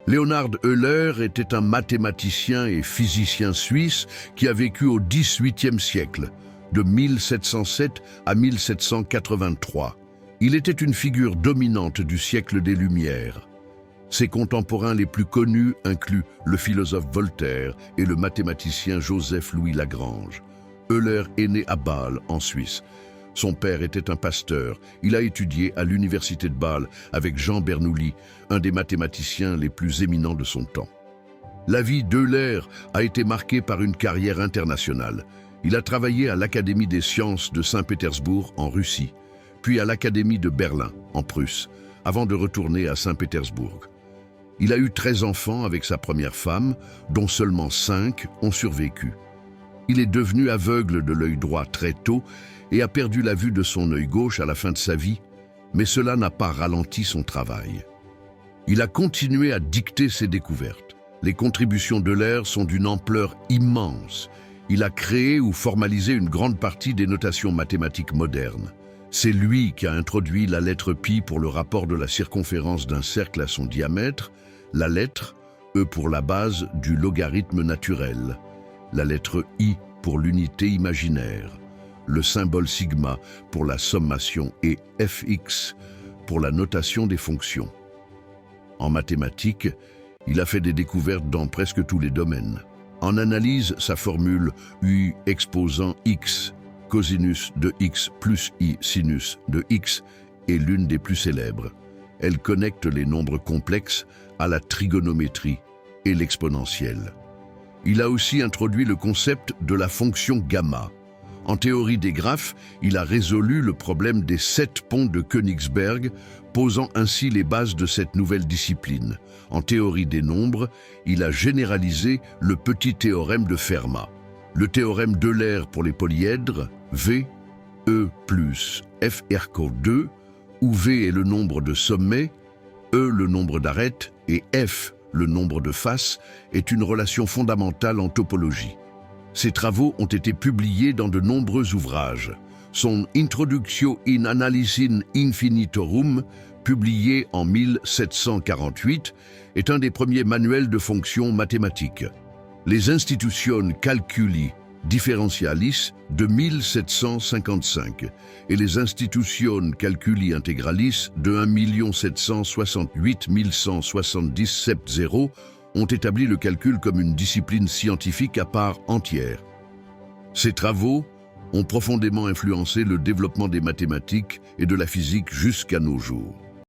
Leonhard Euler était un mathématicien et physicien suisse qui a vécu au XVIIIe siècle, de 1707 à 1783. Il était une figure dominante du siècle des Lumières. Ses contemporains les plus connus incluent le philosophe Voltaire et le mathématicien Joseph-Louis Lagrange. Euler est né à Bâle, en Suisse. Son père était un pasteur. Il a étudié à l'université de Bâle avec Jean Bernoulli, un des mathématiciens les plus éminents de son temps. La vie d'Euler a été marquée par une carrière internationale. Il a travaillé à l'Académie des sciences de Saint-Pétersbourg, en Russie, puis à l'Académie de Berlin, en Prusse, avant de retourner à Saint-Pétersbourg. Il a eu 13 enfants avec sa première femme, dont seulement 5 ont survécu. Il est devenu aveugle de l'œil droit très tôt et a perdu la vue de son œil gauche à la fin de sa vie, mais cela n'a pas ralenti son travail. Il a continué à dicter ses découvertes. Les contributions d'Euler sont d'une ampleur immense. Il a créé ou formalisé une grande partie des notations mathématiques modernes. C'est lui qui a introduit la lettre pi pour le rapport de la circonférence d'un cercle à son diamètre, la lettre E pour la base du logarithme naturel, la lettre I pour l'unité imaginaire, le symbole sigma pour la sommation et fx pour la notation des fonctions. En mathématiques, il a fait des découvertes dans presque tous les domaines. En analyse, sa formule U exposant x, cosinus de x plus i sinus de x est l'une des plus célèbres. Elle connecte les nombres complexes à la trigonométrie et l'exponentielle. Il a aussi introduit le concept de la fonction gamma. En théorie des graphes, il a résolu le problème des 7 ponts de Königsberg, posant ainsi les bases de cette nouvelle discipline. En théorie des nombres, il a généralisé le petit théorème de Fermat. Le théorème d'Euler pour les polyèdres, V, E plus F RCO 2, où V est le nombre de sommets, E le nombre d'arêtes et F le nombre de faces, est une relation fondamentale en topologie. Ses travaux ont été publiés dans de nombreux ouvrages. Son Introductio in Analysin Infinitorum, publié en 1748, est un des premiers manuels de fonctions mathématiques. Les Institutiones Calculi Differentialis de 1755 et les Institutiones Calculi Integralis de 1 768 177 ont établi le calcul comme une discipline scientifique à part entière. Ces travaux ont profondément influencé le développement des mathématiques et de la physique jusqu'à nos jours.